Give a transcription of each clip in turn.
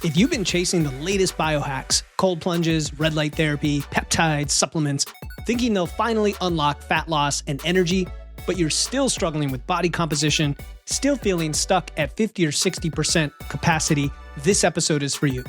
If you've been chasing the latest biohacks, cold plunges, red light therapy, peptides, supplements, thinking they'll finally unlock fat loss and energy, but you're still struggling with body composition, still feeling stuck at 50 or 60% capacity, this episode is for you.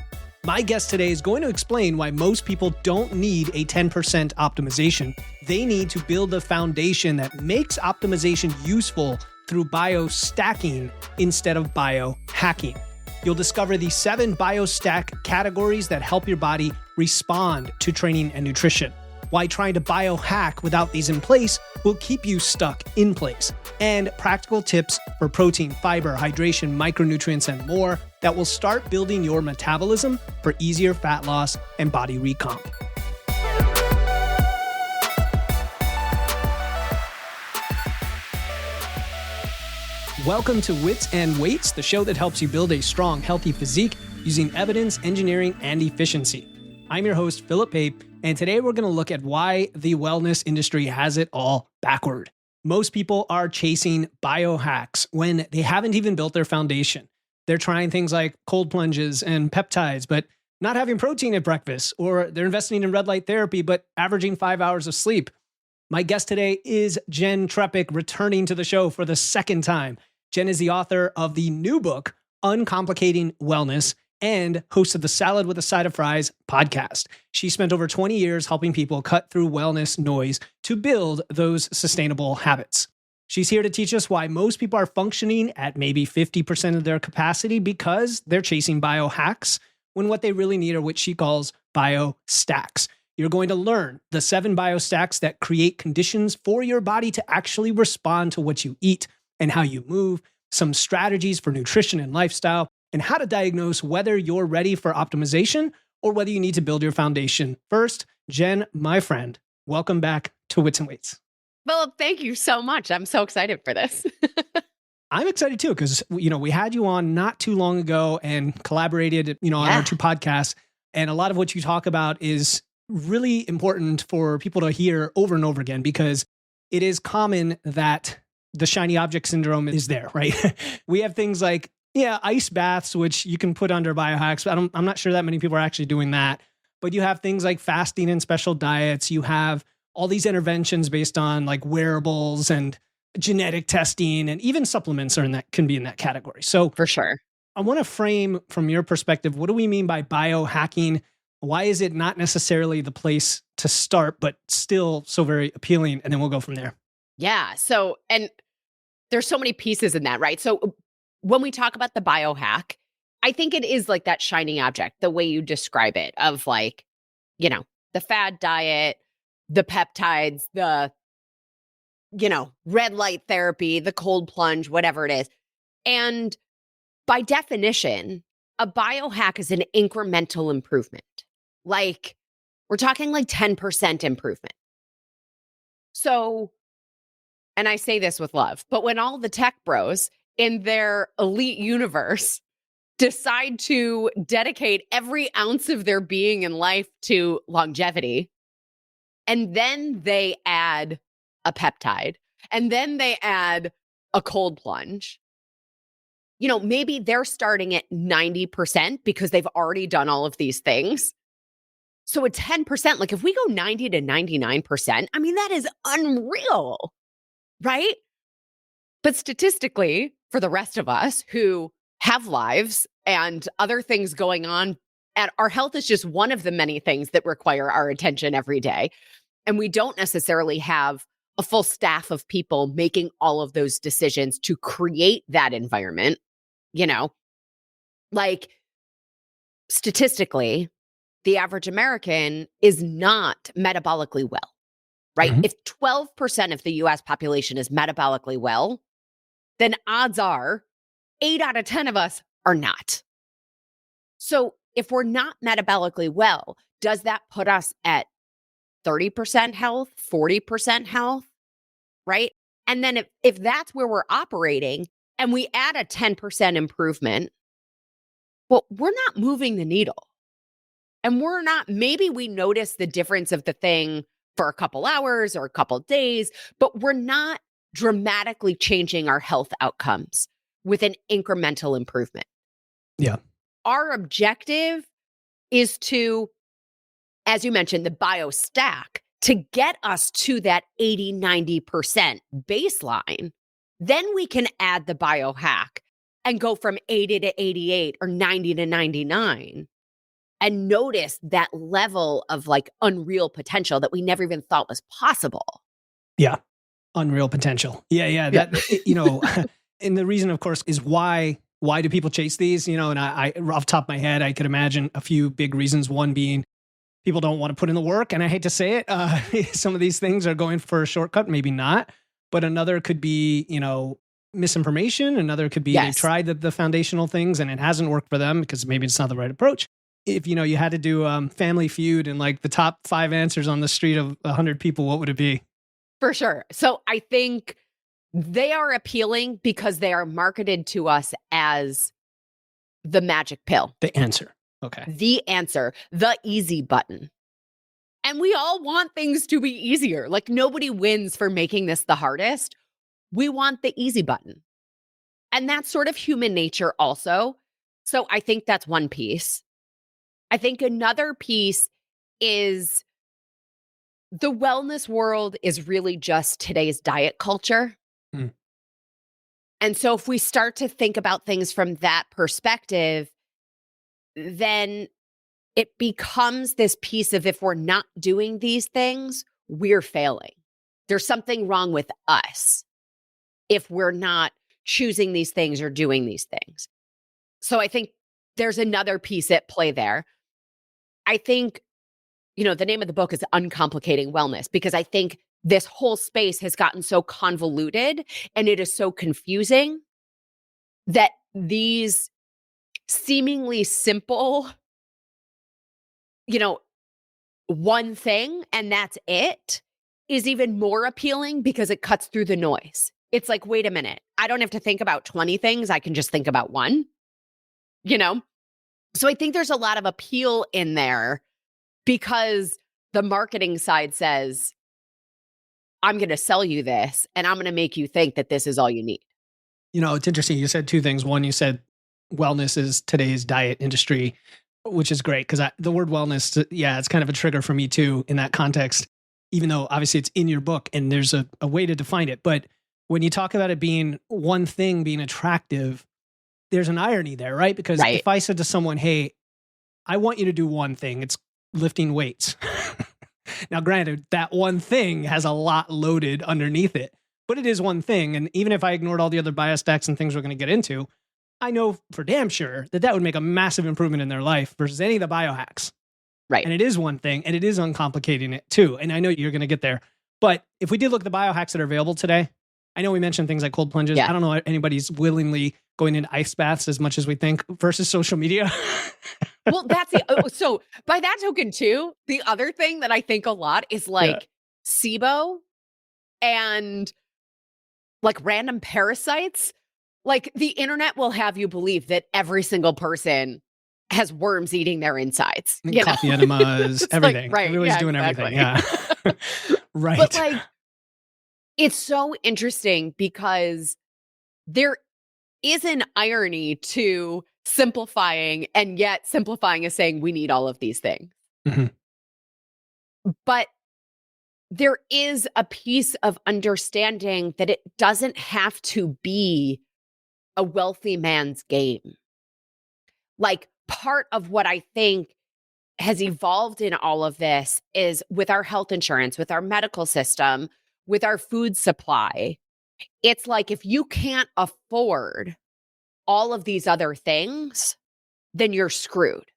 My guest today is going to explain why most people don't need a 10% optimization. They need to build a foundation that makes optimization useful through biostacking instead of biohacking. You'll discover the 7 biostack categories that help your body respond to training and nutrition. Why trying to biohack without these in place will keep you stuck in place. And practical tips for protein, fiber, hydration, micronutrients, and more that will start building your metabolism for easier fat loss and body recomp. Welcome to Wits and Weights, the show that helps you build a strong, healthy physique using evidence, engineering, and efficiency. I'm your host, Philip Pape, and today we're going to look at why the wellness industry has it all backward. Most people are chasing biohacks when they haven't even built their foundation. They're trying things like cold plunges and peptides, but not having protein at breakfast, or they're investing in red light therapy, but averaging 5 hours of sleep. My guest today is Jenn Trepeck, returning to the show for the second time. Jenn is the author of the new book, Uncomplicating Wellness, and host of the Salad with a Side of Fries podcast. She spent over 20 years helping people cut through wellness noise to build those sustainable habits. She's here to teach us why most people are functioning at maybe 50% of their capacity because they're chasing biohacks, when what they really need are what she calls biostacks. You're going to learn the 7 biostacks that create conditions for your body to actually respond to what you eat and how you move, some strategies for nutrition and lifestyle, and how to diagnose whether you're ready for optimization or whether you need to build your foundation. First, Jenn, my friend, welcome back to Wits and Weights. Well, thank you so much. I'm so excited for this. I'm excited too, because we had you on not too long ago and collaborated, on our 2 podcasts. And a lot of what you talk about is really important for people to hear over and over again, because it is common that the shiny object syndrome is there, right? We have things like, ice baths, which you can put under biohacks. But I'm not sure that many people are actually doing that. But you have things like fasting and special diets. You have all these interventions based on like wearables and genetic testing, and even supplements can be in that category. So for sure, I want to frame from your perspective, what do we mean by biohacking? Why is it not necessarily the place to start, but still so very appealing? And then we'll go from there. Yeah. So, and there's so many pieces in that, right? So when we talk about the biohack, I think it is like that shiny object, the way you describe it, of like, the fad diet, the peptides, the, red light therapy, the cold plunge, whatever it is. And by definition, a biohack is an incremental improvement. Like, we're talking like 10% improvement. So, and I say this with love, but when all the tech bros in their elite universe decide to dedicate every ounce of their being in life to longevity, and then they add a peptide, and then they add a cold plunge, maybe they're starting at 90% because they've already done all of these things. So at 10%, like if we go 90 to 99%, that is unreal, right? But statistically, for the rest of us who have lives and other things going on, and our health is just one of the many things that require our attention every day. And we don't necessarily have a full staff of people making all of those decisions to create that environment, like statistically, the average American is not metabolically well, right? Mm-hmm. If 12% of the US population is metabolically well, then odds are 8 out of 10 of us are not. So if we're not metabolically well, does that put us at 30% health, 40% health, right? And then if that's where we're operating and we add a 10% improvement, well, we're not moving the needle. And maybe we notice the difference of the thing for a couple hours or a couple days, but we're not dramatically changing our health outcomes with an incremental improvement. Yeah. our objective is to, as you mentioned, the biostack, to get us to that 80, 90% baseline. Then we can add the biohack and go from 80 to 88 or 90 to 99 and notice that level of like unreal potential that we never even thought was possible. Yeah. Unreal potential. Yeah. That, and the reason, of course, is why do people chase these? And I off the top of my head, I could imagine a few big reasons. One being people don't want to put in the work. And I hate to say it, some of these things are going for a shortcut, maybe not. But another could be, misinformation. Another could be they tried the foundational things and it hasn't worked for them because maybe it's not the right approach. If, you had to do Family Feud and like the top 5 answers on the street of 100 people, what would it be? For sure. So I think they are appealing because they are marketed to us as the magic pill. The answer. Okay. The answer, the easy button. And we all want things to be easier. Like nobody wins for making this the hardest. We want the easy button. And that's sort of human nature also. So I think that's one piece. I think another piece is the wellness world is really just today's diet culture. And so if we start to think about things from that perspective, then it becomes this piece of if we're not doing these things, we're failing. There's something wrong with us if we're not choosing these things or doing these things. So I think there's another piece at play there. I think, the name of the book is Uncomplicating Wellness, because I think this whole space has gotten so convoluted and it is so confusing that these seemingly simple, one thing and that's it is even more appealing because it cuts through the noise. It's like, wait a minute, I don't have to think about 20 things. I can just think about one, So I think there's a lot of appeal in there because the marketing side says, I'm going to sell you this and I'm going to make you think that this is all you need. It's interesting. You said 2 things. One, you said wellness is today's diet industry, which is great because the word wellness, it's kind of a trigger for me too in that context, even though obviously it's in your book and there's a way to define it. But when you talk about it being one thing being attractive, there's an irony there, right? Because if I said to someone, hey, I want you to do one thing, it's lifting weights. Now, granted, that one thing has a lot loaded underneath it, but it is one thing. And even if I ignored all the other biostacks and things we're going to get into, I know for damn sure that would make a massive improvement in their life versus any of the biohacks. Right. And it is one thing, and it is uncomplicating it too. And I know you're going to get there. But if we did look at the biohacks that are available today, I know we mentioned things like cold plunges. I don't know if anybody's willingly going into ice baths as much as we think versus social media. Well, that's so by that token too, the other thing that I think a lot is like SIBO and like random parasites. Like the internet will have you believe that every single person has worms eating their insides. Coffee enemas, everything. Like, everybody's doing everything. Yeah. Right. But like, it's so interesting because there is an irony to simplifying, and yet simplifying is saying we need all of these things. But there is a piece of understanding that it doesn't have to be a wealthy man's game. Like part of what I think has evolved in all of this is with our health insurance, with our medical system, with our food supply. It's like if you can't afford all of these other things, then you're screwed.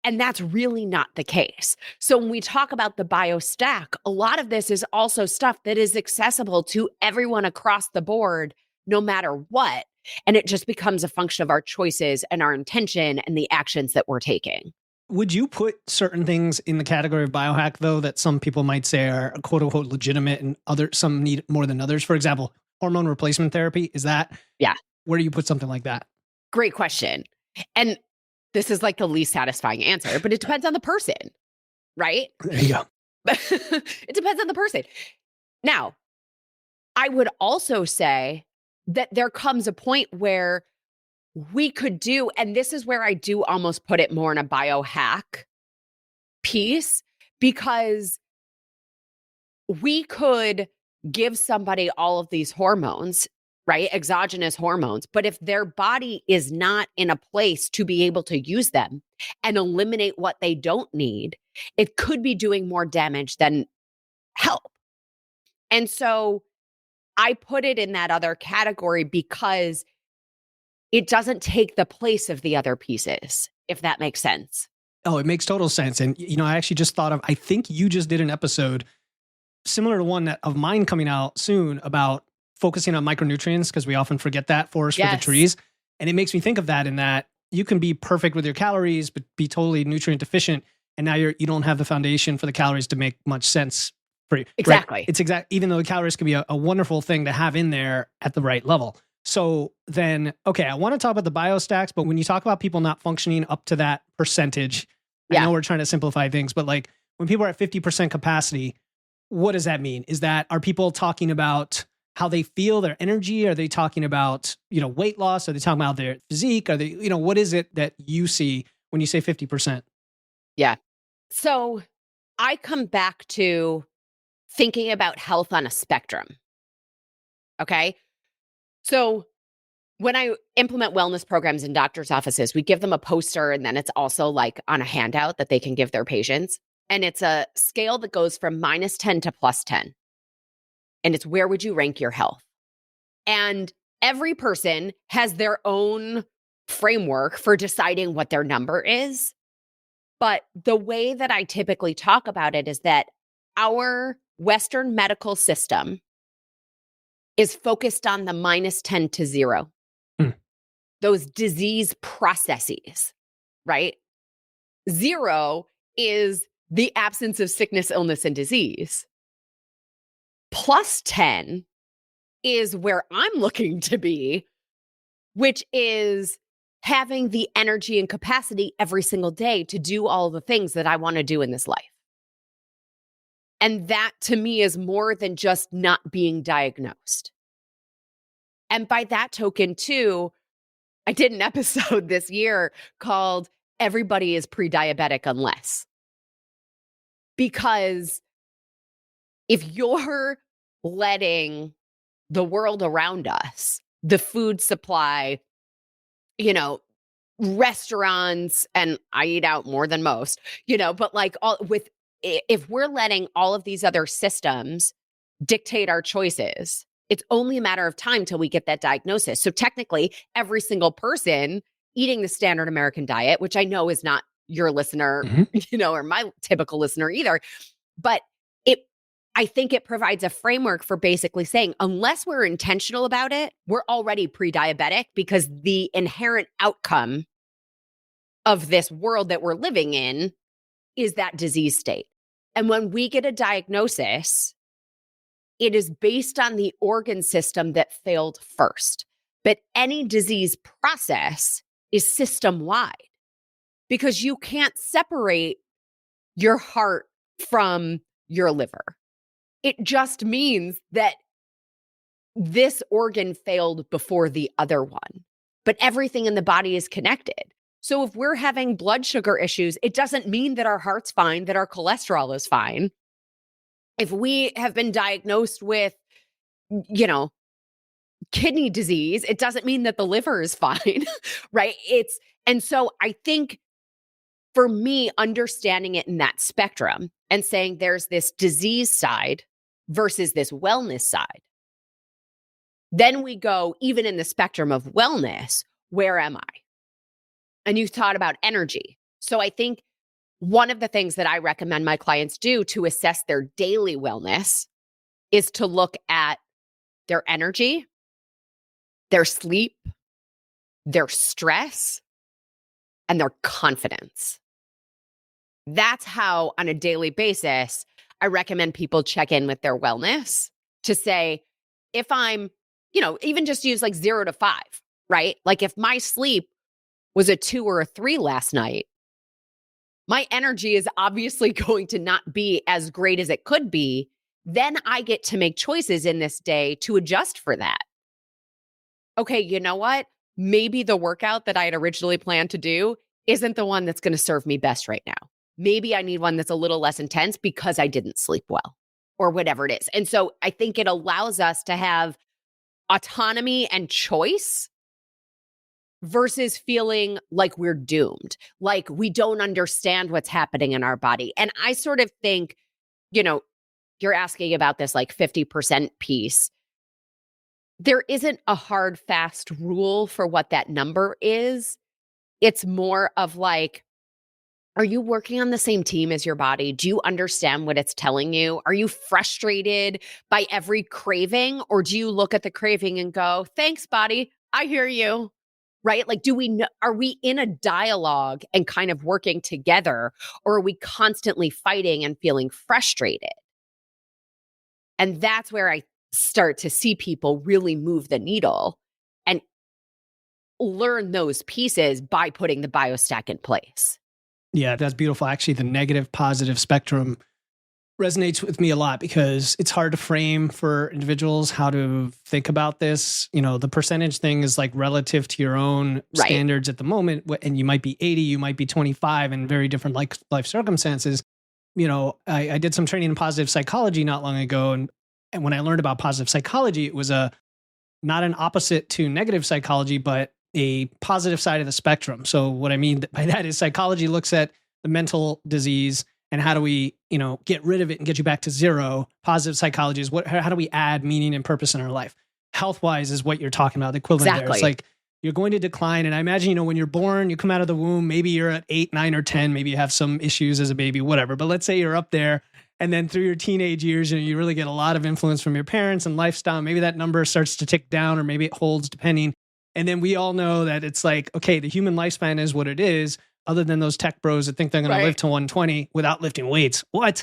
And that's really not the case. So when we talk about the biostack, a lot of this is also stuff that is accessible to everyone across the board, no matter what. And it just becomes a function of our choices and our intention and the actions that we're taking. Would you put certain things in the category of biohack, though, that some people might say are quote unquote legitimate and some need more than others? For example, hormone replacement therapy, is that? Yeah. Where do you put something like that? Great question. And this is like the least satisfying answer, but it depends on the person, right? There you go. It depends on the person. Now, I would also say that there comes a point where we could do, and this is where I do almost put it more in a biohack piece, because we could give somebody all of these hormones, right? Exogenous hormones. But if their body is not in a place to be able to use them and eliminate what they don't need, it could be doing more damage than help. And so I put it in that other category because it doesn't take the place of the other pieces, if that makes sense. Oh, it makes total sense. And, I actually just thought of, I think you just did an episode similar to one of mine coming out soon about focusing on micronutrients, because we often forget that forest for the trees. And it makes me think of that, in that you can be perfect with your calories, but be totally nutrient deficient. And now you don't have the foundation for the calories to make much sense for you. Exactly. Right? It's even though the calories can be a wonderful thing to have in there at the right level. So then, okay, I want to talk about the biostacks, but when you talk about people not functioning up to that percentage, I know we're trying to simplify things, but like when people are at 50% capacity, what does that mean? Are people talking about how they feel, their energy? Are they talking about, weight loss? Are they talking about their physique? Are they, what is it that you see when you say 50%? Yeah. So I come back to thinking about health on a spectrum. Okay. So when I implement wellness programs in doctors' offices, we give them a poster, and then it's also like on a handout that they can give their patients. And it's a scale that goes from -10 to +10. And it's, where would you rank your health? And every person has their own framework for deciding what their number is. But the way that I typically talk about it is that our Western medical system is focused on the -10 to 0. Those disease processes, right? 0 is the absence of sickness, illness, and disease. +10 is where I'm looking to be, which is having the energy and capacity every single day to do all the things that I want to do in this life. And that, to me, is more than just not being diagnosed. And by that token, too, I did an episode this year called Everybody is Pre-Diabetic Unless. Because if you're letting the world around us, the food supply, restaurants, and I eat out more than most, but like if we're letting all of these other systems dictate our choices, it's only a matter of time till we get that diagnosis. So technically, every single person eating the standard American diet, which I know is not your listener, or my typical listener either, but I think it provides a framework for basically saying, unless we're intentional about it, we're already pre-diabetic, because the inherent outcome of this world that we're living in is that disease state. And when we get a diagnosis, it is based on the organ system that failed first. But any disease process is system-wide, because you can't separate your heart from your liver. It just means that this organ failed before the other one, but everything in the body is connected. So if we're having blood sugar issues, it doesn't mean that our heart's fine, that our cholesterol is fine. If we have been diagnosed with, kidney disease, it doesn't mean that the liver is fine, right? And so I think, for me, understanding it in that spectrum and saying there's this disease side versus this wellness side. Then we go, even in the spectrum of wellness, where am I? And you thought about energy. So I think one of the things that I recommend my clients do to assess their daily wellness is to look at their energy, their sleep, their stress, and their confidence. That's how, on a daily basis, I recommend people check in with their wellness to say, if I'm, even just use like 0 to 5, right? Like if my sleep was a 2 or a 3 last night, my energy is obviously going to not be as great as it could be. Then I get to make choices in this day to adjust for that. Okay, you know what? maybe the workout that I had originally planned to do isn't the one that's going to serve me best right now. Maybe I need one that's a little less intense because I didn't sleep well or whatever it is. And so I think it allows us to have autonomy and choice versus feeling like we're doomed, like we don't understand what's happening in our body. And I sort of think, you're asking about this like 50% piece. There isn't a hard, fast rule for what that number is. It's more of like, are you working on the same team as your body? Do you understand what it's telling you? Are you frustrated by every craving? Or do you look at the craving and go, thanks, body, I hear you, right? Like, are we in a dialogue and kind of working together? Or are we constantly fighting and feeling frustrated? And that's where I start to see people really move the needle and learn those pieces by putting the biostack in place. Yeah, that's beautiful. Actually, the negative positive spectrum resonates with me a lot because it's hard to frame for individuals how to think about this. The percentage thing is like relative to your own standards at the moment. And you might be 80, you might be 25 in very different life circumstances. I did some training in positive psychology not long ago. And when I learned about positive psychology, it was not an opposite to negative psychology, but a positive side of the spectrum. So what I mean by that is psychology looks at the mental disease and how do we, get rid of it and get you back to zero. Positive psychology is how do we add meaning and purpose in our life? Health-wise is what you're talking about, the equivalent there. It's like you're going to decline. And I imagine, when you're born, you come out of the womb, maybe you're at 8, 9, or 10, maybe you have some issues as a baby, whatever. But let's say you're up there. And then through your teenage years, you really get a lot of influence from your parents and lifestyle. Maybe that number starts to tick down or maybe it holds depending. And then we all know that it's like, okay, the human lifespan is what it is, other than those tech bros that think they're going to live to 120 without lifting weights. What?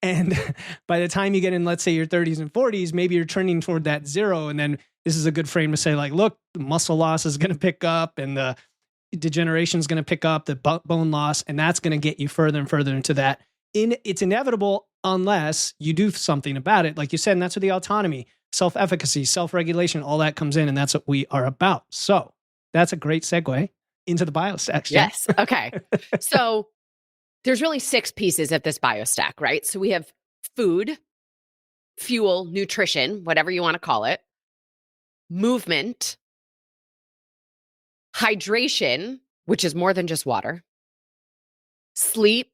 And by the time you get in, let's say your 30s and 40s, maybe you're trending toward that zero. And then this is a good frame to say like, look, the muscle loss is going to pick up and the degeneration is going to pick up, the bone loss, and that's going to get you further and further into that. It's inevitable unless you do something about it. Like you said, and that's where the autonomy, self-efficacy, self-regulation, all that comes in, and that's what we are about. So that's a great segue into the biostacks. Yes. Okay. So there's really 6 pieces of this biostack, right? So we have food, fuel, nutrition, whatever you want to call it, movement, hydration, which is more than just water, sleep,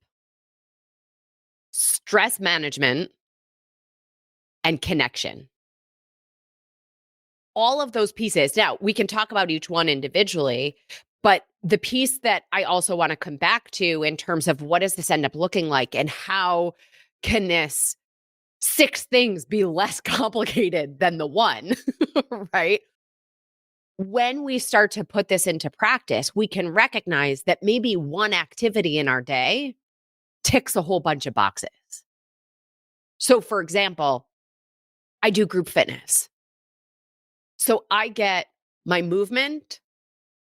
stress management, and connection. All of those pieces. Now, we can talk about each one individually, but the piece that I also want to come back to in terms of what does this end up looking like and how can this 6 things be less complicated than the one, right? When we start to put this into practice, we can recognize that maybe one activity in our day ticks a whole bunch of boxes. So for example, I do group fitness. So I get my movement,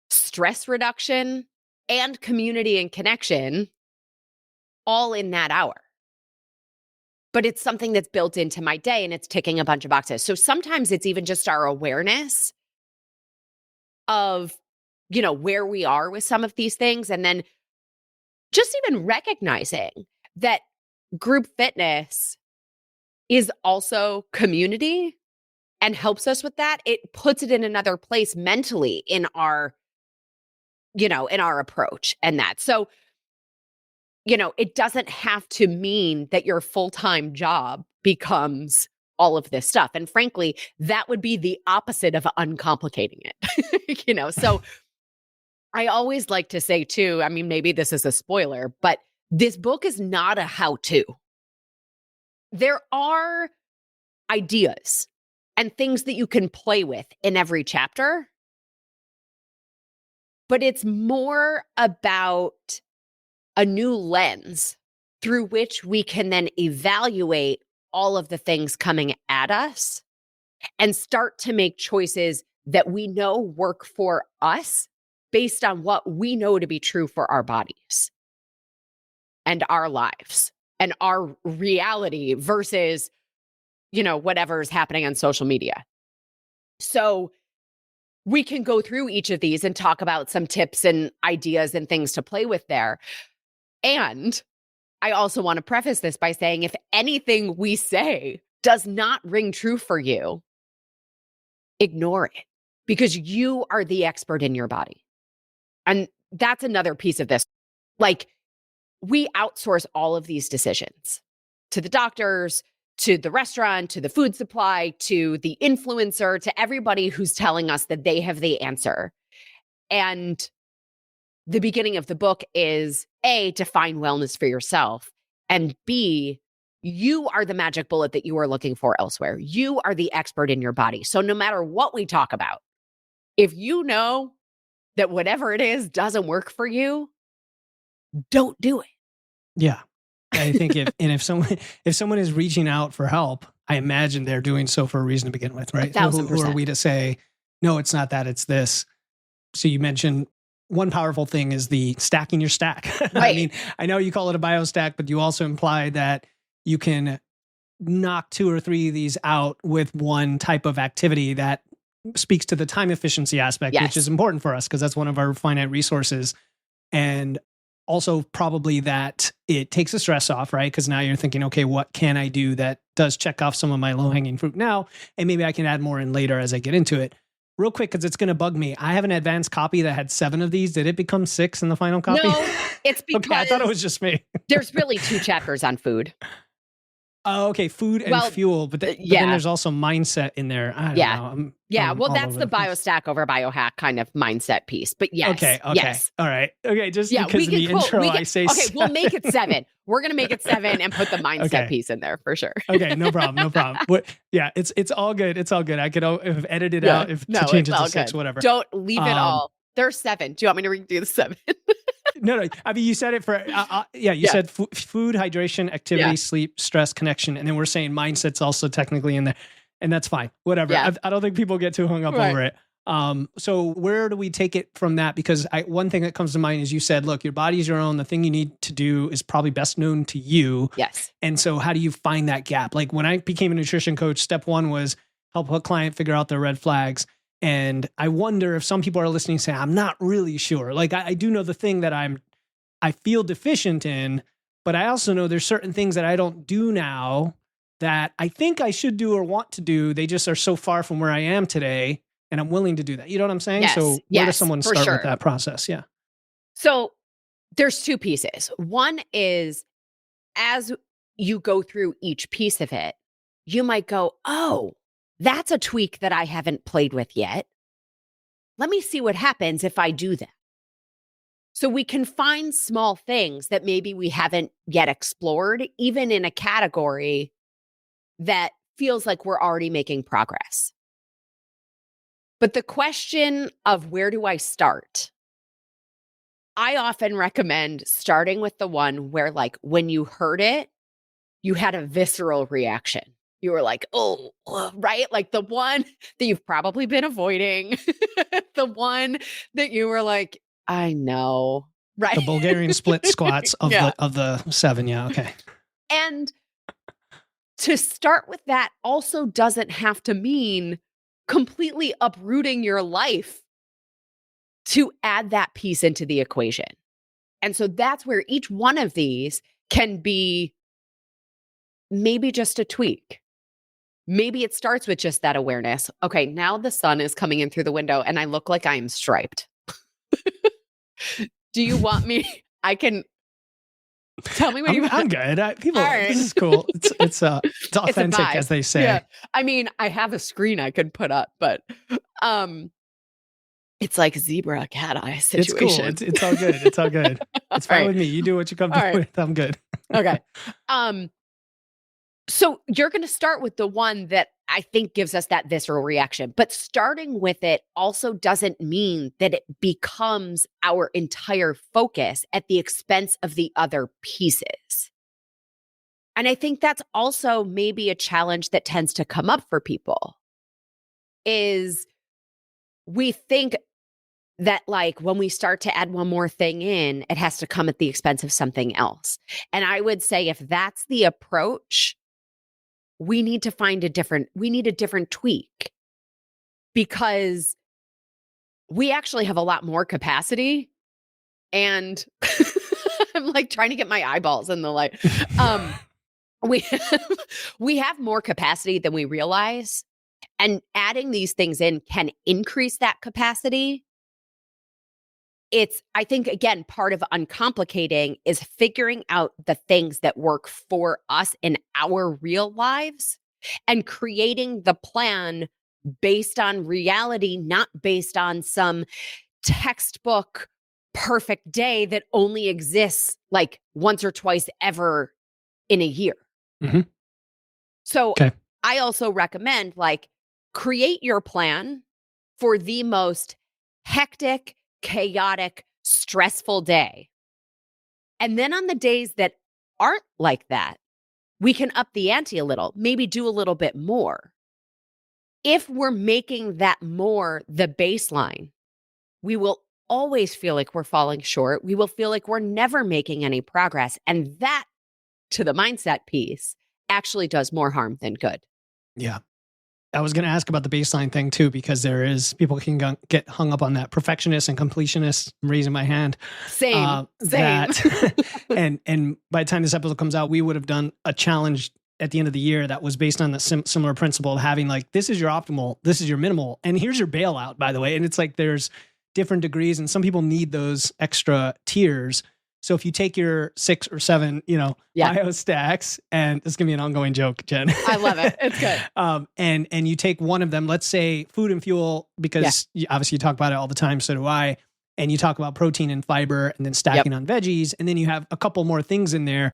stress reduction, and community and connection all in that hour. But it's something that's built into my day and it's ticking a bunch of boxes. So sometimes it's even just our awareness of, where we are with some of these things. And then just even recognizing that group fitness is also community and helps us with that. It puts it in another place mentally in our, in our approach and that. So, it doesn't have to mean that your full-time job becomes all of this stuff. And frankly, that would be the opposite of uncomplicating it, So I always like to say too, I mean, maybe this is a spoiler, but this book is not a how-to. There are ideas and things that you can play with in every chapter, but it's more about a new lens through which we can then evaluate all of the things coming at us and start to make choices that we know work for us based on what we know to be true for our bodies and our lives and our reality versus, whatever is happening on social media. So we can go through each of these and talk about some tips and ideas and things to play with there. And I also want to preface this by saying if anything we say does not ring true for you, ignore it, because you are the expert in your body. And that's another piece of this. Like, we outsource all of these decisions to the doctors, to the restaurant, to the food supply, to the influencer, to everybody who's telling us that they have the answer. And the beginning of the book is A, define wellness for yourself, and B, you are the magic bullet that you are looking for elsewhere. You are the expert in your body. So no matter what we talk about, if you know that whatever it is doesn't work for you, don't do it. Yeah. I think if someone is reaching out for help, I imagine they're doing so for a reason to begin with, right? Who are we to say, no, it's not that, it's this. So you mentioned one powerful thing is the stacking your stack. Right. I mean, I know you call it a biostack, but you also imply that you can knock 2 or 3 of these out with one type of activity that speaks to the time efficiency aspect, Yes. which is important for us because that's one of our finite resources. And also probably that it takes the stress off, right? Because now you're thinking, okay, what can I do that does check off some of my low-hanging fruit now? And maybe I can add more in later as I get into it. Real quick, because it's going to bug me. I have an advanced copy that had 7 of these. Did it become 6 in the final copy? No, it's because okay, I thought it was just me. there's really 2 chapters on food. Oh, okay. Food and fuel. But then there's also mindset in there. I don't know. Well, that's the biostack over biohack kind of mindset piece. But yes. Okay. Yes. All right. Okay. Just because in the intro I say okay, we'll make it 7. We're going to make it 7 and put the mindset piece in there for sure. Okay. No problem. But yeah, it's all good. It's all good. I could have edited out to change it to 6, whatever. Don't leave it all. There's 7. Do you want me to redo the 7? No. I mean, you said it for, you said food, hydration, activity, sleep, stress, connection. And then we're saying mindset's also technically in there. And that's fine. Whatever. Yeah. I don't think people get too hung up over it. So where do we take it from that? Because one thing that comes to mind is you said, look, your body's your own. The thing you need to do is probably best known to you. Yes. And so how do you find that gap? Like when I became a nutrition coach, step 1 was help a client figure out their red flags. And I wonder if some people are listening and say, I'm not really sure. Like I do know the thing that I feel deficient in, but I also know there's certain things that I don't do now that I think I should do or want to do. They just are so far from where I am today. And I'm willing to do that. You know what I'm saying? Yes, so where does someone start with that process? Yeah. So there's 2 pieces. One is as you go through each piece of it, you might go, oh, that's a tweak that I haven't played with yet. Let me see what happens if I do that. So we can find small things that maybe we haven't yet explored, even in a category that feels like we're already making progress. But the question of where do I start? I often recommend starting with the one where, like, when you heard it, you had a visceral reaction. You were like, oh, right? Like the one that you've probably been avoiding, the one that you were like, I know, right? The Bulgarian split squats of the 7. Yeah. Okay. And to start with that also doesn't have to mean completely uprooting your life to add that piece into the equation. And so that's where each one of these can be maybe just a tweak. Maybe it starts with just that awareness. Okay, now the sun is coming in through the window and I look like I'm striped. Do you want me? I can tell me what you want. I'm good. This is cool. It's authentic, as they say. Yeah. I mean, I have a screen I could put up, but it's like zebra cat eye situation. It's cool. It's all good. It's all good. It's fine with me. You do what you come with. I'm good. Okay. So you're going to start with the one that I think gives us that visceral reaction, but starting with it also doesn't mean that it becomes our entire focus at the expense of the other pieces. And I think that's also maybe a challenge that tends to come up for people is we think that, like, when we start to add one more thing in, it has to come at the expense of something else. And I would say if that's the approach, we need to find a different tweak, because we actually have a lot more capacity, and I'm like trying to get my eyeballs in the light. We we have more capacity than we realize, and adding these things in can increase that capacity. It's, I think, again, part of uncomplicating is figuring out the things that work for us in our real lives and creating the plan based on reality, not based on some textbook perfect day that only exists like once or twice ever in a year. Mm-hmm. So Okay. I also recommend like create your plan for the most hectic, chaotic, stressful day. And then on the days that aren't like that, we can up the ante a little, maybe do a little bit more. If we're making that more the baseline, we will always feel like we're falling short. We will feel like we're never making any progress. And that, to the mindset piece, actually does more harm than good. Yeah. I was going to ask about the baseline thing too, because people can get hung up on that. Perfectionist and completionist. I'm raising my hand. Same. And by the time this episode comes out, we would have done a challenge at the end of the year that was based on the similar principle of having like, this is your optimal, this is your minimal, and here's your bailout, by the way. And it's like, there's different degrees, and some people need those extra tiers. So if you take your 6 or 7, biostacks, and this is gonna be an ongoing joke, Jen. I love it. It's good. And you take one of them, let's say food and fuel, because obviously you talk about it all the time, so do I. And you talk about protein and fiber, and then stacking on veggies, and then you have a couple more things in there.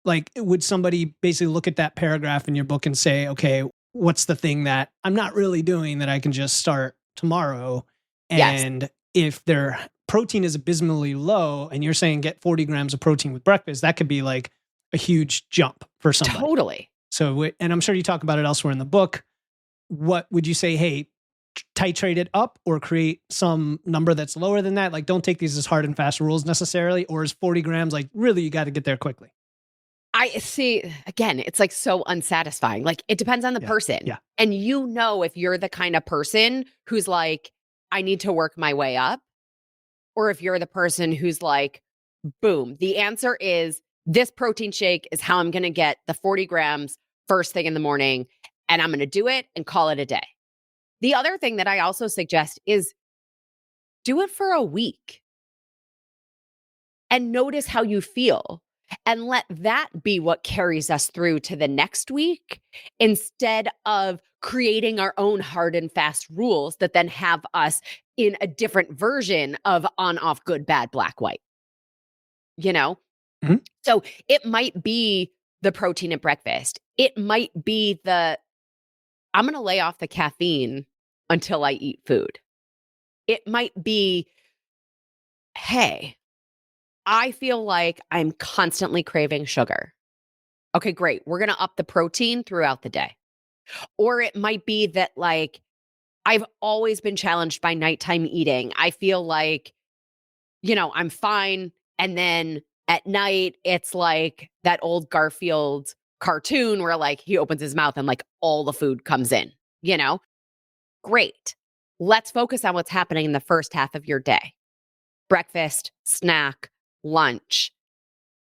Like, would somebody basically look at that paragraph in your book and say, okay, what's the thing that I'm not really doing that I can just start tomorrow? And if their protein is abysmally low, and you're saying get 40 grams of protein with breakfast, that could be like a huge jump for somebody. Totally. So, and I'm sure you talk about it elsewhere in the book. What would you say? Hey, titrate it up or create some number that's lower than that? Like, don't take these as hard and fast rules necessarily, or is 40 grams like really you got to get there quickly? I see, again, it's like so unsatisfying. Like, it depends on the person. Yeah. And if you're the kind of person who's like, I need to work my way up, or if you're the person who's like, boom, the answer is this protein shake is how I'm going to get the 40 grams first thing in the morning, and I'm going to do it and call it a day. The other thing that I also suggest is do it for a week and notice how you feel. And let that be what carries us through to the next week, instead of creating our own hard and fast rules that then have us in a different version of on, off, good, bad, black, white. Mm-hmm. So it might be the protein at breakfast. It might be I'm going to lay off the caffeine until I eat food. It might be, hey, I feel like I'm constantly craving sugar. Okay, great. We're going to up the protein throughout the day. Or it might be that like, I've always been challenged by nighttime eating. I feel like, I'm fine. And then at night, it's like that old Garfield cartoon where like he opens his mouth and like all the food comes in, Great. Let's focus on what's happening in the first half of your day. Breakfast, snack, lunch,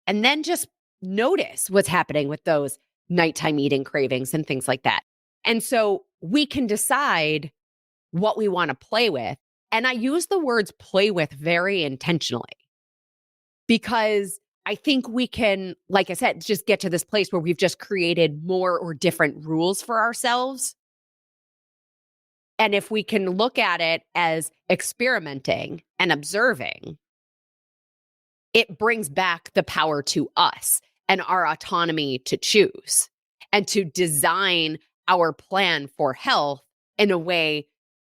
and then just notice what's happening with those nighttime eating cravings and things like that. And so we can decide what we want to play with. And I use the words play with very intentionally, because I think we can, like I said, just get to this place where we've just created more or different rules for ourselves. And if we can look at it as experimenting and observing, it brings back the power to us and our autonomy to choose and to design our plan for health in a way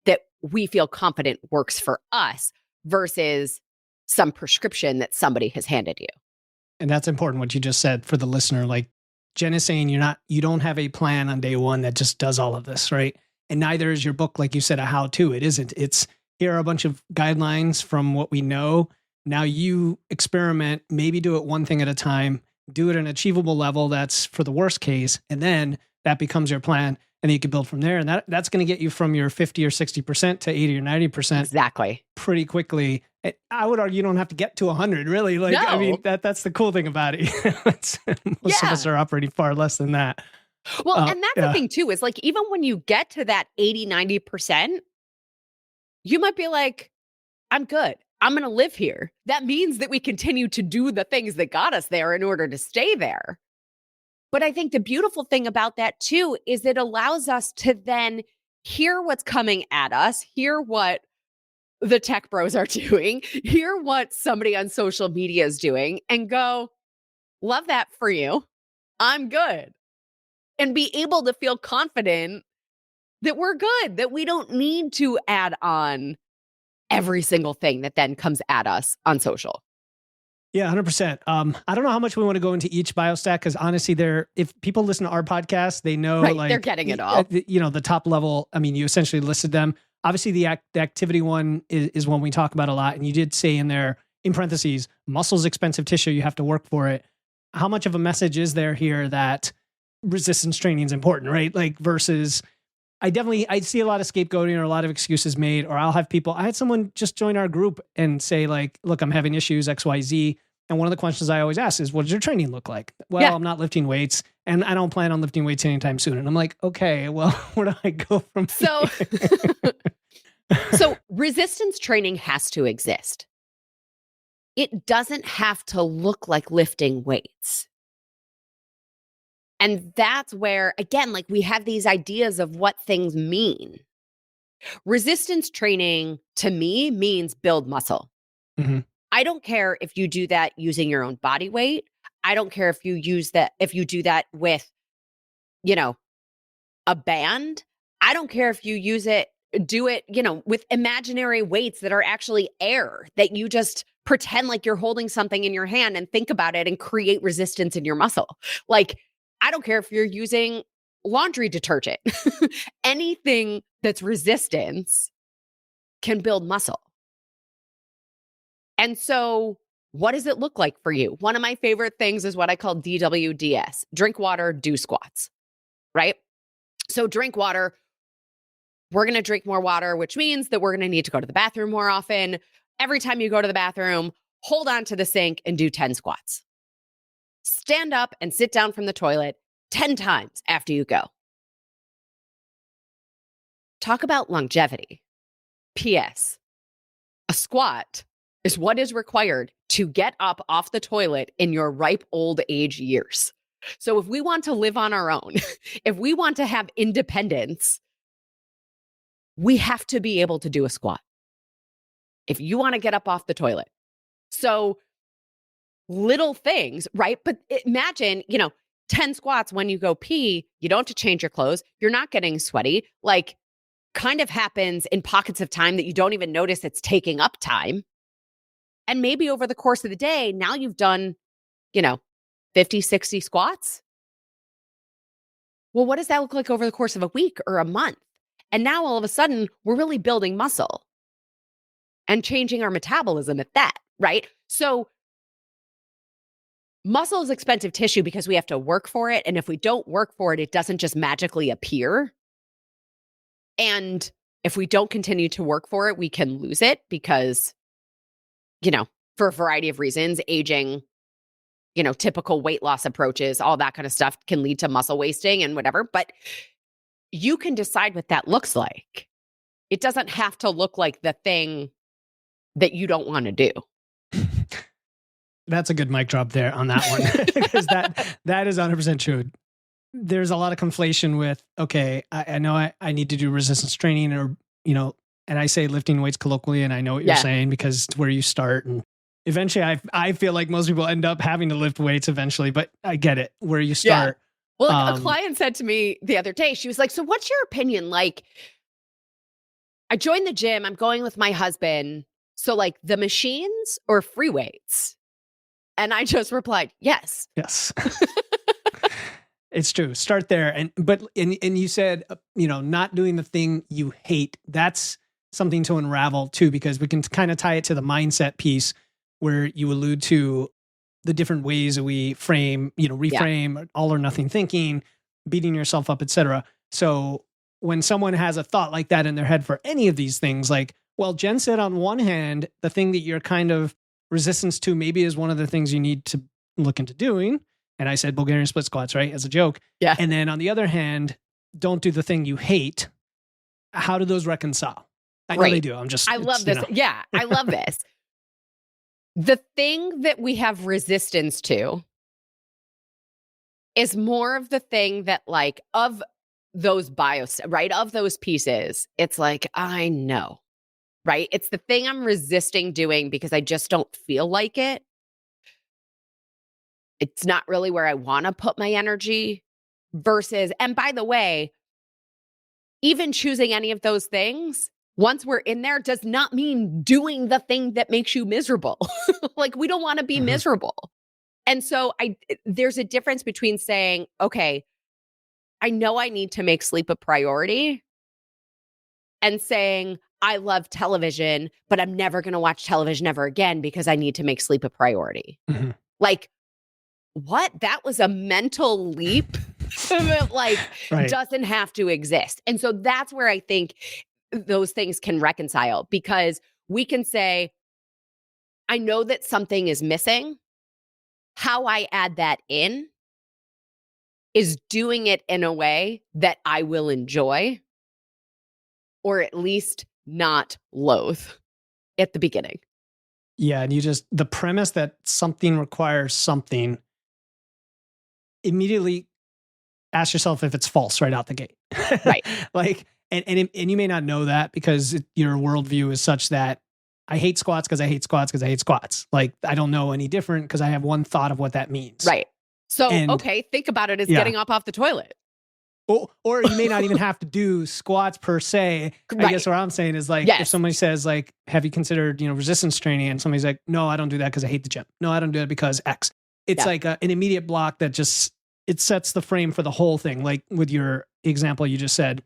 that we feel confident works for us versus some prescription that somebody has handed you. And that's important what you just said for the listener. Like Jen is saying, you don't have a plan on day one that just does all of this, right? And neither is your book, like you said, a how-to. It isn't. It's here are a bunch of guidelines from what we know. Now you experiment, maybe do it one thing at a time, do it at an achievable level. That's for the worst case. And then that becomes your plan. and then you can build from there. And that's going to get you from your 50 or 60% to 80 or 90% Exactly. pretty quickly. I would argue you don't have to get to 100, really. Like, No. I mean, that's the cool thing about it. Most of us are operating far less than that. Well, and that's the thing too, is like, even when you get to that 80, 90%, you might be like, I'm good. I'm going to live here. That means that we continue to do the things that got us there in order to stay there. But I think the beautiful thing about that too is it allows us to then hear what's coming at us, hear what the tech bros are doing, hear what somebody on social media is doing, and go, love that for you. I'm good. And be able to feel confident that we're good, that we don't need to add on every single thing that then comes at us on social. Yeah, 100%. I don't know how much we want to go into each biostack, because honestly, if people listen to our podcast, they know, right, like, they're getting it all. The top level. I mean, you essentially listed them. Obviously, the activity one is one we talk about a lot, and you did say in there, in parentheses, muscle's expensive tissue. You have to work for it. How much of a message is there here that resistance training is important, right? Like, versus, I see a lot of scapegoating or a lot of excuses made, or I had someone just join our group and say, like, look, I'm having issues, XYZ. And one of the questions I always ask is, what does your training look like? Well, I'm not lifting weights, and I don't plan on lifting weights anytime soon. And I'm like, okay, well, where do I go from here? So resistance training has to exist. It doesn't have to look like lifting weights. And that's where, again, like, we have these ideas of what things mean. Resistance training to me means build muscle. Mm-hmm. I don't care if you do that using your own body weight. I don't care if you do that with, a band. I don't care if you do it, with imaginary weights that are actually air, that you just pretend like you're holding something in your hand and think about it and create resistance in your muscle. Like, I don't care if you're using laundry detergent. Anything that's resistance can build muscle. And so what does it look like for you? One of my favorite things is what I call DWDS, drink water, do squats, right? So drink water, we're going to drink more water, which means that we're going to need to go to the bathroom more often. Every time you go to the bathroom, hold on to the sink and do 10 squats. Stand up and sit down from the toilet 10 times after you go. Talk about longevity. P.S. A squat is what is required to get up off the toilet in your ripe old age years. So if we want to live on our own, if we want to have independence, we have to be able to do a squat if you want to get up off the toilet. So little things, right? But imagine, 10 squats when you go pee, you don't have to change your clothes. You're not getting sweaty. Like, kind of happens in pockets of time that you don't even notice it's taking up time. And maybe over the course of the day, now you've done, 50, 60 squats. Well, what does that look like over the course of a week or a month? And now all of a sudden, we're really building muscle and changing our metabolism at that, right? So muscle is expensive tissue because we have to work for it. And if we don't work for it, it doesn't just magically appear. And if we don't continue to work for it, we can lose it because, for a variety of reasons, aging, typical weight loss approaches, all that kind of stuff can lead to muscle wasting and whatever. But you can decide what that looks like. It doesn't have to look like the thing that you don't want to do. That's a good mic drop there on that one, because that is 100% true. There's a lot of conflation with, okay, I know I need to do resistance training, or, and I say lifting weights colloquially, and I know what you're saying because it's where you start. And eventually I feel like most people end up having to lift weights eventually, but I get it, where you start. Yeah. Well, a client said to me the other day, she was like, so what's your opinion? Like, I joined the gym, I'm going with my husband. So like, the machines or free weights? And I just replied, yes. Yes. It's true. Start there. And you said, not doing the thing you hate. That's something to unravel too, because we can kind of tie it to the mindset piece where you allude to the different ways that we frame, reframe, all or nothing thinking, beating yourself up, etc. So when someone has a thought like that in their head for any of these things, like, well, Jenn said on one hand, the thing that you're kind of resistance to maybe is one of the things you need to look into doing. And I said Bulgarian split squats, right? As a joke. Yeah. And then on the other hand, don't do the thing you hate. How do those reconcile? I know they do. I love this. Yeah, I love this. The thing that we have resistance to is more of the thing that, like, of those right? Of those pieces, it's like, I know, right? It's the thing I'm resisting doing because I just don't feel like it. It's not really where I want to put my energy versus, and by the way, even choosing any of those things, once we're in there, does not mean doing the thing that makes you miserable. Like, we don't want to be miserable. And so there's a difference between saying, okay, I know I need to make sleep a priority, and saying, I love television, but I'm never going to watch television ever again because I need to make sleep a priority. Like, what? That was a mental leap that, like, doesn't have to exist. And so that's where I think those things can reconcile, because we can say, I know that something is missing. How I add that in is doing it in a way that I will enjoy, or at least not loathe at the beginning. Yeah. And the premise that something requires something, immediately ask yourself if it's false right out the gate. Right. Like, and you may not know that because your worldview is such that I hate squats because I hate squats because I hate squats. Like, I don't know any different because I have one thought of what that means. Right. So, okay, think about it as getting up off the toilet. Or you may not even have to do squats per se. Right. I guess what I'm saying is, like, if somebody says, like, have you considered, resistance training? And somebody's like, no, I don't do that because I hate the gym. No, I don't do it because X. It's like an immediate block that just, it sets the frame for the whole thing. Like with your example you just said.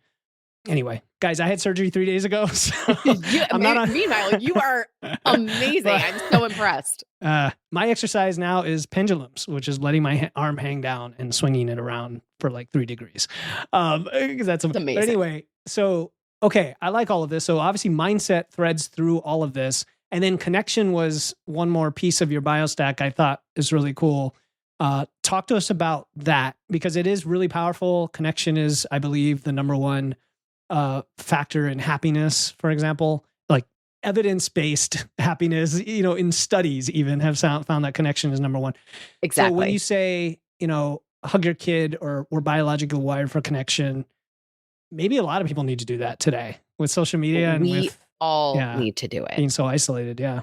Anyway, guys, I had surgery 3 days ago. So meanwhile, you are amazing. I'm so impressed. My exercise now is pendulums, which is letting my arm hang down and swinging it around for like 3 degrees. Because that's amazing. But anyway, so, okay, I like all of this. So obviously mindset threads through all of this. And then connection was one more piece of your biostack I thought is really cool. Talk to us about that, because it is really powerful. Connection is, I believe, the number one factor in happiness, for example. Like, evidence-based happiness, in studies even have found that connection is number one. Exactly. So when you say, hug your kid, or we're biologically wired for connection, maybe a lot of people need to do that today with social media, and we all need to do it. Being so isolated. Yeah.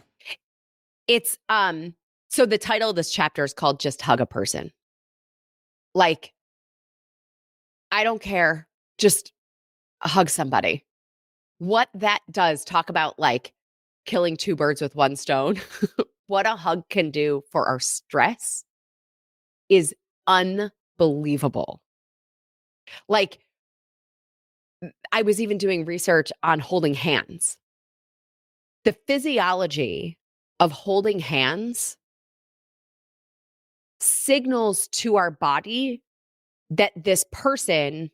It's, so the title of this chapter is called Just Hug a Person. Like, I don't care. Just hug somebody. What that does, talk about, like, killing 2 birds with 1 stone. What a hug can do for our stress is unbelievable. Like, I was even doing research on holding hands. The physiology of holding hands signals to our body that this person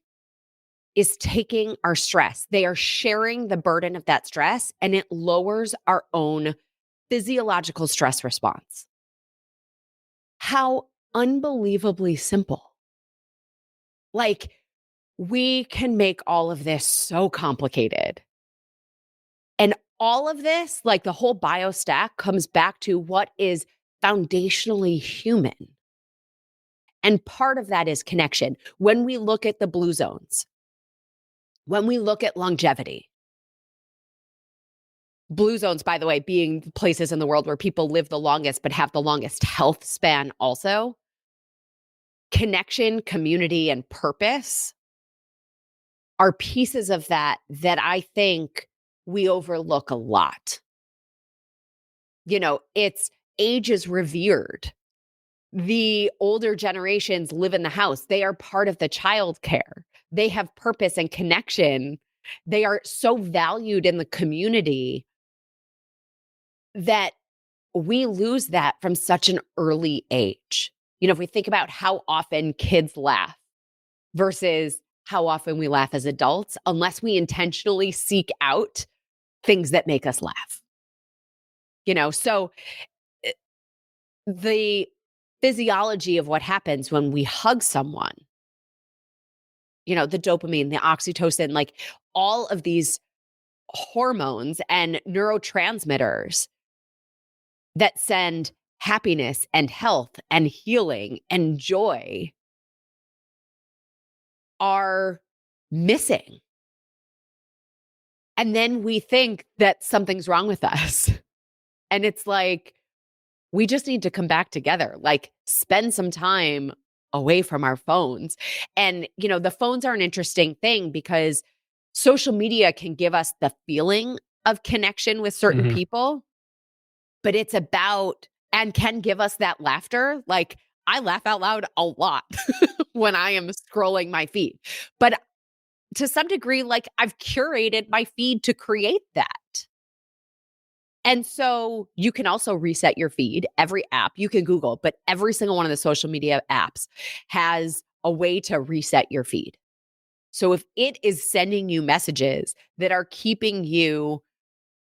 is taking our stress. They are sharing the burden of that stress, and it lowers our own physiological stress response. How unbelievably simple. Like, we can make all of this so complicated. And all of this, like the whole biostack, comes back to what is foundationally human. And part of that is connection. When we look at the blue zones, when we look at longevity, blue zones, by the way, being places in the world where people live the longest but have the longest health span also, connection, community, and purpose are pieces of that I think we overlook a lot. It's age is revered. The older generations live in the house. They are part of the childcare. They have purpose and connection. They are so valued in the community that we lose that from such an early age. If we think about how often kids laugh versus how often we laugh as adults unless we intentionally seek out things that make us laugh. So the physiology of what happens when we hug someone, the dopamine, the oxytocin, like all of these hormones and neurotransmitters that send happiness and health and healing and joy are missing. And then we think that something's wrong with us. And it's like, we just need to come back together, like spend some time away from our phones. And, the phones are an interesting thing because social media can give us the feeling of connection with certain people, but it's about, and can give us that laughter. Like I laugh out loud a lot when I am scrolling my feed, but to some degree, like I've curated my feed to create that. And so you can also reset your feed. Every app you can Google, but every single one of the social media apps has a way to reset your feed. So if it is sending you messages that are keeping you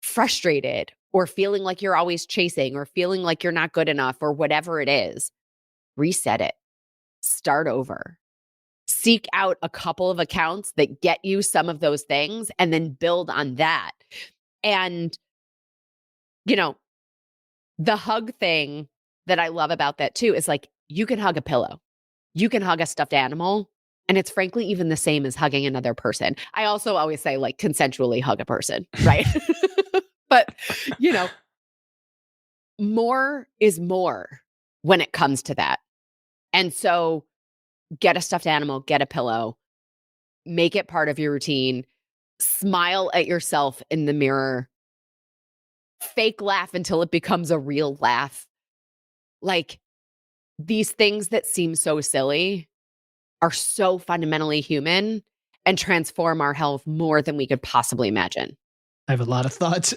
frustrated or feeling like you're always chasing or feeling like you're not good enough or whatever it is, reset it. Start over. Seek out a couple of accounts that get you some of those things and then build on that. And, the hug thing that I love about that too is like, you can hug a pillow, you can hug a stuffed animal, and it's frankly even the same as hugging another person. I also always say like consensually hug a person, right? But, more is more when it comes to that. And so get a stuffed animal, get a pillow, make it part of your routine, smile at yourself in the mirror, fake laugh until it becomes a real laugh. Like these things that seem so silly are so fundamentally human and transform our health more than we could possibly imagine. I have a lot of thoughts.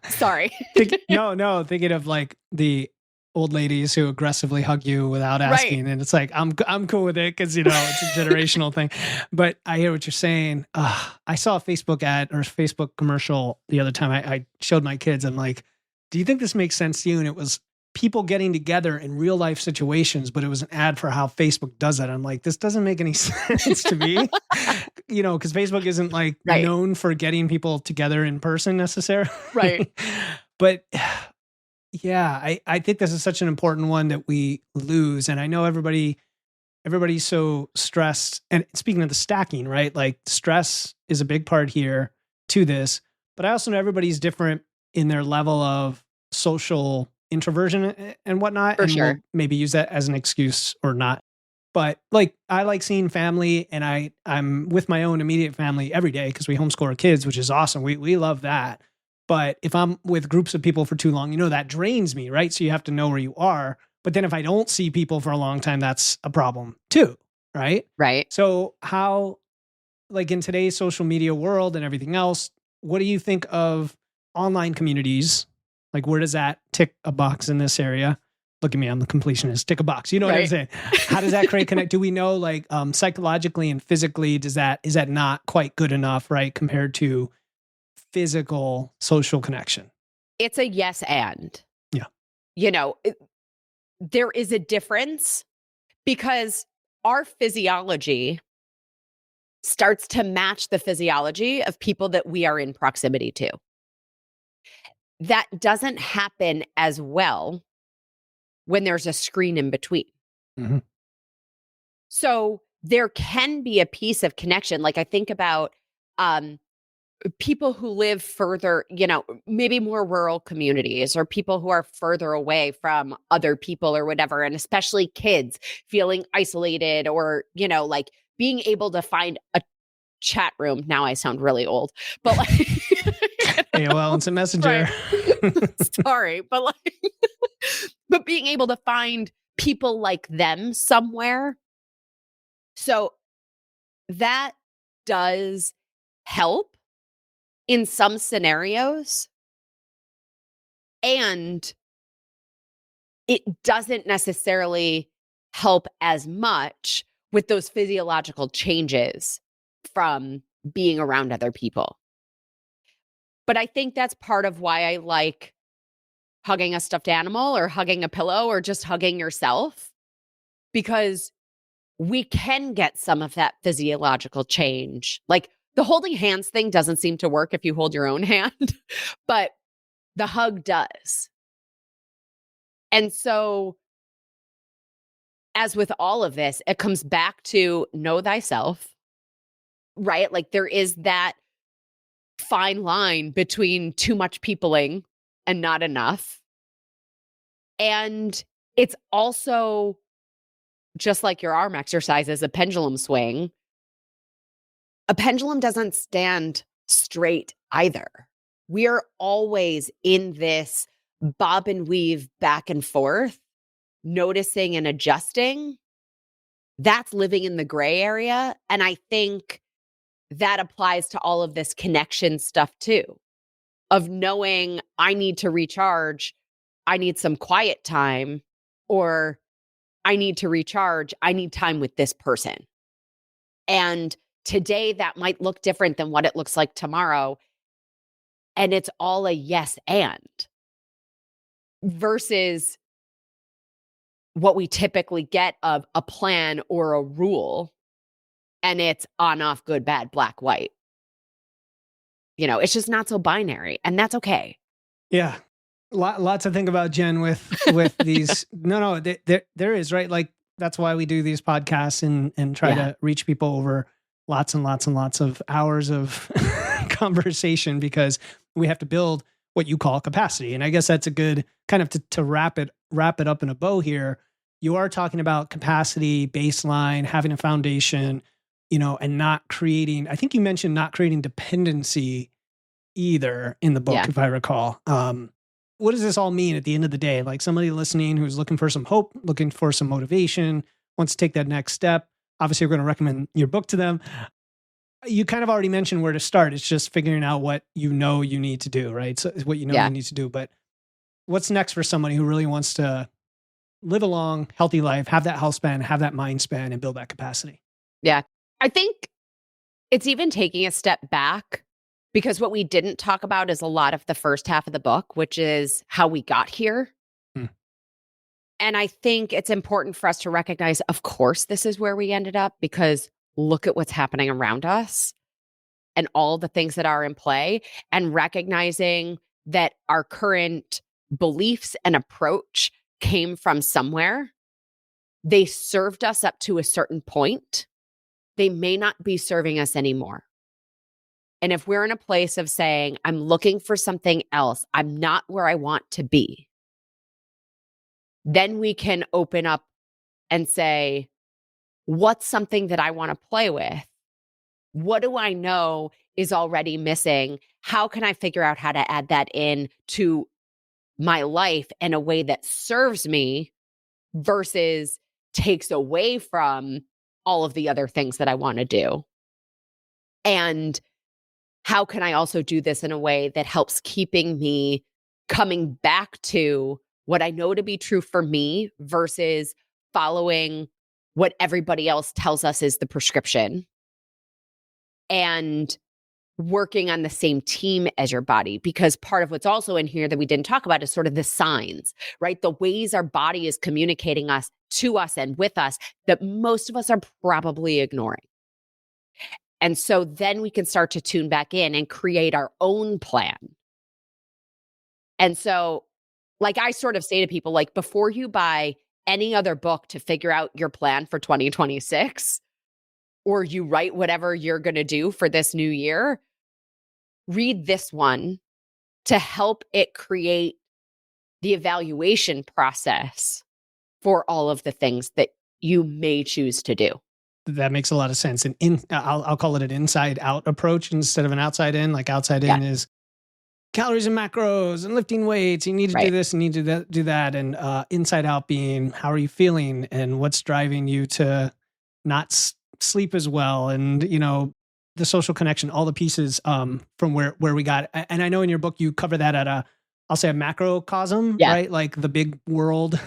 Sorry. Thinking of like the old ladies who aggressively hug you without asking. Right. And it's like, I'm cool with it because, it's a generational thing. But I hear what you're saying. I saw a Facebook ad or a Facebook commercial the other time. I showed my kids. I'm like, do you think this makes sense to you? And it was people getting together in real life situations, but it was an ad for how Facebook does that. I'm like, this doesn't make any sense to me, because Facebook isn't like known for getting people together in person necessarily. Right. But yeah, I think this is such an important one that we lose. And I know everybody's so stressed. And speaking of the stacking, right? Like stress is a big part here to this, but I also know everybody's different in their level of social introversion and whatnot. For and sure. We'll maybe use that as an excuse or not. But like, I like seeing family and I'm with my own immediate family every day because we homeschool our kids, which is awesome. We love that. But if I'm with groups of people for too long, that drains me, right? So you have to know where you are. But then if I don't see people for a long time, that's a problem too, right? Right. So how, like in today's social media world and everything else, what do you think of online communities? Like where does that tick a box in this area? Look at me, I'm the completionist. Tick a box. You know what I'm saying? How does that create connect? Do we know like psychologically and physically, is that not quite good enough, right? Compared to physical social connection? It's a yes and. Yeah. There is a difference because our physiology starts to match the physiology of people that we are in proximity to. That doesn't happen as well when there's a screen in between. Mm-hmm. So there can be a piece of connection. Like I think about people who live further, maybe more rural communities or people who are further away from other people or whatever. And especially kids feeling isolated or, like being able to find a chat room. Now I sound really old, but like AOL Instant Messenger. Sorry, but but being able to find people like them somewhere. So that does help in some scenarios. And it doesn't necessarily help as much with those physiological changes from being around other people. But I think that's part of why I like hugging a stuffed animal or hugging a pillow or just hugging yourself, because we can get some of that physiological change. Like the holding hands thing doesn't seem to work if you hold your own hand, but the hug does. And so, as with all of this, it comes back to know thyself, right? Like there is that fine line between too much peopling and not enough. And it's also just like your arm exercises, a pendulum swing. A pendulum doesn't stand straight either. We are always in this bob and weave back and forth, noticing and adjusting. That's living in the gray area. And I think that applies to all of this connection stuff too, of knowing I need to recharge, I need some quiet time, or I need to recharge, I need time with this person. And today that might look different than what it looks like tomorrow. And it's all a yes and versus what we typically get of a plan or a rule. And it's on, off, good, bad, black, white. You know, it's just not so binary, and that's okay. Yeah. Lots to think about, Jen, with these. No, there is, right? Like that's why we do these podcasts and try to reach people over lots and lots and lots of hours of conversation, because we have to build what you call capacity. And I guess that's a good kind of to wrap it up in a bow here. You are talking about capacity, baseline, having a foundation, and not creating, I think you mentioned not creating dependency either in the book, if I recall. What does this all mean at the end of the day? Like somebody listening who's looking for some hope, looking for some motivation, wants to take that next step. Obviously, we're going to recommend your book to them. You kind of already mentioned where to start. It's just figuring out what you need to do, right? So what you need to do. But what's next for somebody who really wants to live a long, healthy life, have that health span, have that mind span, and build that capacity? Yeah. I think it's even taking a step back, because what we didn't talk about is a lot of the first half of the book, which is how we got here. And I think it's important for us to recognize, of course, this is where we ended up, because look at what's happening around us and all the things that are in play, and recognizing that our current beliefs and approach came from somewhere. They served us up to a certain point. They may not be serving us anymore. And if we're in a place of saying, I'm looking for something else, I'm not where I want to be, then we can open up and say, what's something that I want to play with? What do I know is already missing? How can I figure out how to add that in to my life in a way that serves me versus takes away from all of the other things that I want to do? And how can I also do this in a way that helps keeping me coming back to what I know to be true for me versus following what everybody else tells us is the prescription, and working on the same team as your body? Because part of what's also in here that we didn't talk about is sort of the signs, right? The ways our body is communicating to us and with us that most of us are probably ignoring. And so then we can start to tune back in and create our own plan. And so, like I sort of say to people, like, before you buy any other book to figure out your plan for 2026, or you write whatever you're going to do for this new year, read this one to help it create the evaluation process for all of the things that you may choose to do. That makes a lot of sense. And I'll call it an inside out approach instead of an outside in. Like outside in is calories and macros and lifting weights. You need to do this and need to do that. And inside out being, how are you feeling and what's driving you to not sleep as well? And, the social connection, all the pieces from where we got. And I know in your book, you cover that at I'll say a macrocosm, right? Like the big world,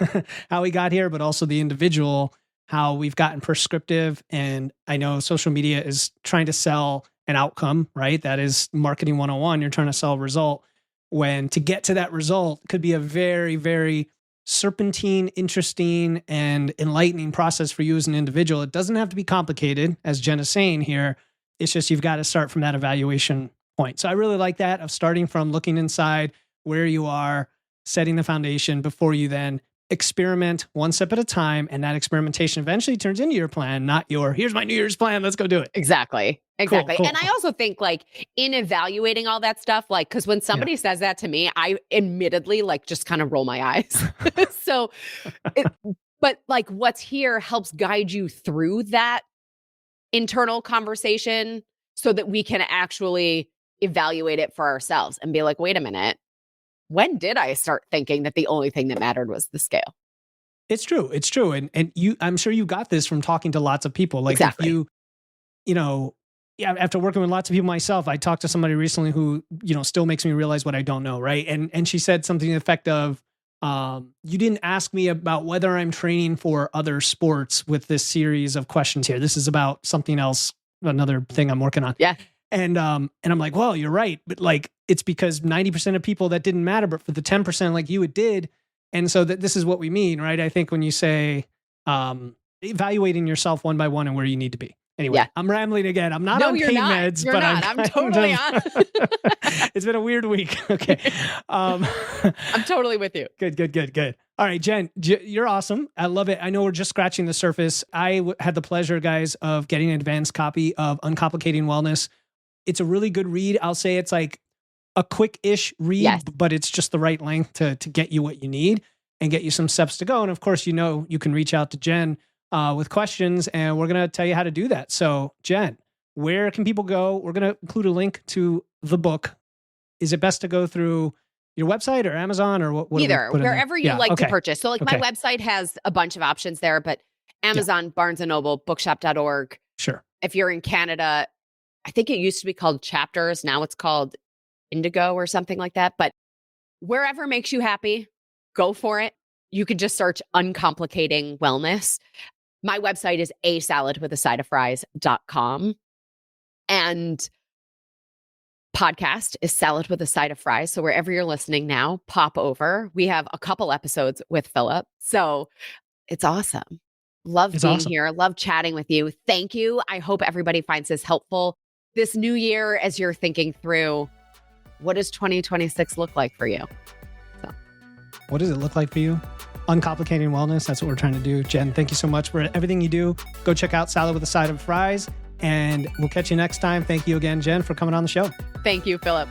how we got here, but also the individual how we've gotten prescriptive. And I know social media is trying to sell an outcome, right? That is marketing 101. You're trying to sell a result, when to get to that result could be a very, very serpentine, interesting, and enlightening process for you as an individual. It doesn't have to be complicated, as Jenn is saying here. It's just you've got to start from that evaluation point. So I really like that, of starting from looking inside where you are, setting the foundation before you then experiment one step at a time. And that experimentation eventually turns into your plan, not your, here's my New Year's plan, let's go do it. Exactly. Cool. And I also think, like, in evaluating all that stuff, like, because when somebody says that to me, I admittedly like just kind of roll my eyes. So, but like what's here helps guide you through that internal conversation so that we can actually evaluate it for ourselves and be like, wait a minute, when did I start thinking that the only thing that mattered was the scale? It's true. It's true. And you, I'm sure you got this from talking to lots of people. Like Exactly. if you know, after working with lots of people myself, I talked to somebody recently who, still makes me realize what I don't know. Right. And she said something to the effect of, you didn't ask me about whether I'm training for other sports with this series of questions here. This is about something else, another thing I'm working on. Yeah. And I'm like, well, you're right. But like, it's because 90% of people that didn't matter, but for the 10% like you, it did. And so this is what we mean, right? I think when you say, evaluating yourself one by one and where you need to be. Anyway, yeah. I'm rambling again. I'm not on pain meds, you're but not. I'm totally on. It's been a weird week. Okay. I'm totally with you. Good. All right, Jenn, you're awesome. I love it. I know we're just scratching the surface. I had the pleasure, guys, of getting an advanced copy of Uncomplicating Wellness. It's a really good read. I'll say it's like a quick-ish read, yes, but it's just the right length to get you what you need and get you some steps to go. And of course, you can reach out to Jenn with questions, and we're going to tell you how to do that. So, Jenn, where can people go? We're going to include a link to the book. Is it best to go through your website or Amazon or what? Either, wherever you like to purchase. So, like, my website has a bunch of options there, but Amazon, Barnes & Noble, bookshop.org. Sure. If you're in Canada, I think it used to be called Chapters. Now it's called Indigo or something like that. But wherever makes you happy, go for it. You can just search Uncomplicating Wellness. My website is asaladwithasideoffries.com. And podcast is Salad with a Side of Fries. So wherever you're listening now, pop over. We have a couple episodes with Philip. So it's awesome. Love being here. Love chatting with you. Thank you. I hope everybody finds this helpful this new year as you're thinking through, what does 2026 look like for you? So, what does it look like for you? Uncomplicating Wellness. That's what we're trying to do. Jenn, thank you so much for everything you do. Go check out Salad with a Side of Fries, and we'll catch you next time. Thank you again, Jenn, for coming on the show. Thank you, Philip.